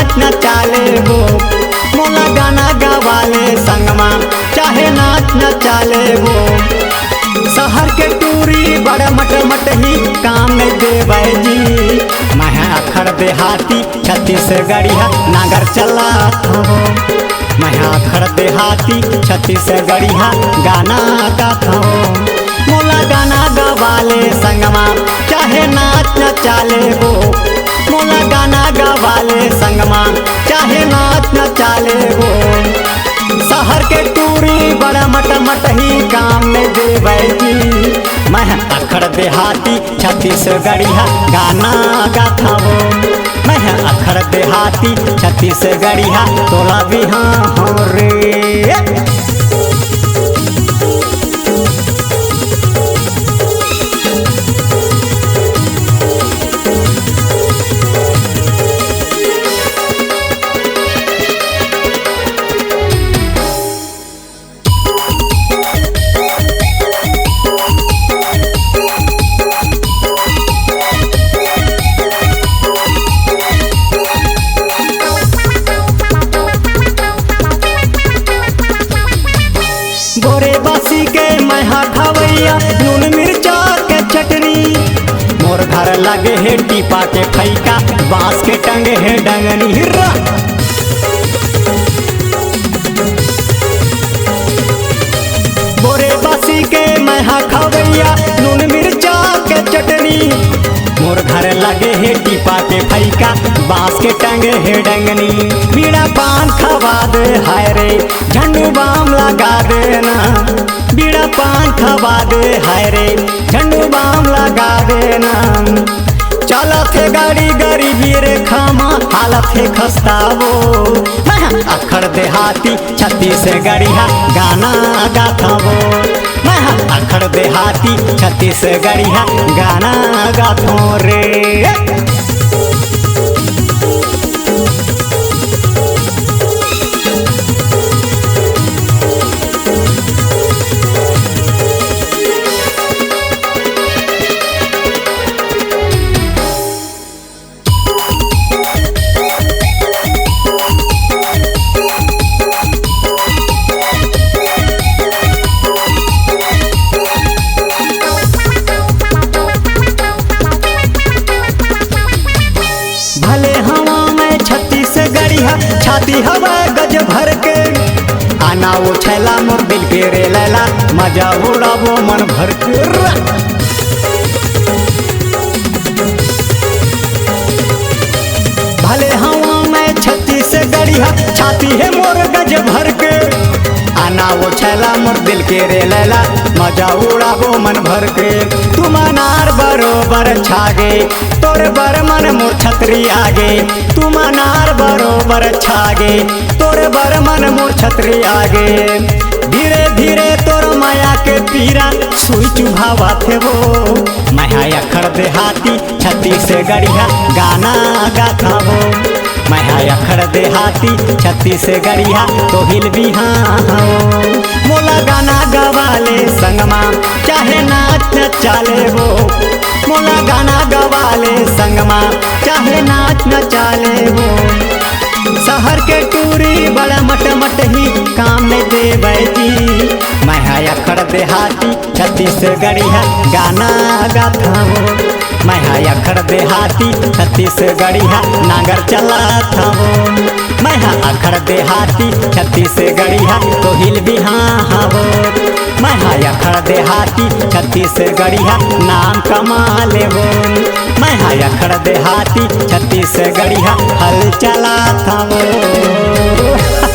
नाच न चाले वो, मोला गाना गवाले संगमा चाहे नाच न चाले वो। शहर के टूरी बड़ा मट ही काम नहीं देवे जी, मैं अखड़ देहाती छत्तीसगढ़िया नागर चला हो। मैं अखड़ देहाती छत्तीसगढ़िया गाना गाता हो, मोला गाना गवाले संगमा चाहे नाच न चाले वो, मोला गाना गवाले संगमा चाहे नाच न चाले वो। शहर के टूरी बड़ा मट ही काम में देवे जी, मैं अखड़ देहाती छत्तीसगढ़िया गाना गाता हो। मैं अखड़ देहाती छत्तीसगढ़िया तोला भी हाँ हो रे। गोरे बासी के मैं खवैया नून मिर्चा के चटनी, मोर घर लगे है टीपा के फैका बांस के टंगे है डंगनी हिर्रा। गोरे बासी के मैं खवैया नून मिर्चा के चटनी, मोर घर लगे है टीपा के फैका बांस के टंगे है डंगनी। बीड़ा पान खवा दे हाय रे झंडू बाम लगा देना, बीड़ा पान खवा दे हाय रे झंडू बाम लगा देना। चलत है गाड़ी गरीबी रेखा माँ हालत है खस्ता वो, मैं अखड़ देहाती छत्तीसगढ़िया गाना गाता वो। मैं अखड़ देहाती छत्तीसगढ़िया गाना गाता रे। भले हवा में छत्तीसगढ़िया छाती हवा गज भर के, आना वो छैला मोर दिल के रे लैला मजा उड़ावो मन भर के। भले हवा में छत्तीसगढ़िया छाती है मोर गज भर के, आना वो छैला मोर दिल के रे लैला मजा उड़ावो मन भर के। तुम अनार बरोबर छागे तोर बर मन मोर छतरी आगे, तुम अनार बरोबर छागे तोर बर मन मोर छतरी आगे। धीरे धीरे तोर माया के पीरा सुई चुभावा थे वो, मैं अखड़ देहाती छत्तीसगढ़िया गाना गाता वो। मैं अखड़ देहाती छत्तीसगढ़िया तो हिल भी हाँ हो, मोला गाना गवाले संगमा चाहे नाच न चाले वो, मोला गाना गवाले संगमा चाहे नाच न चाले वो। शहर के टूरी बड़ा मट ही काम में देवे जी, मैं अखड़ देहाती छत्तीसगढ़िया गाना गाता हो। मैं अखड़ देहाती छत्तीसगढ़िया नागर चलाता हो। मैं अखड़ देहाती छत्तीसगढ़िया तो हिल भी हाँ हो, मैं अखड़ देहाती छत्तीसगढ़िया नाम कमा ले वो। मैं अखड़ देहाती छत्तीसगढ़िया हल चलाता वो।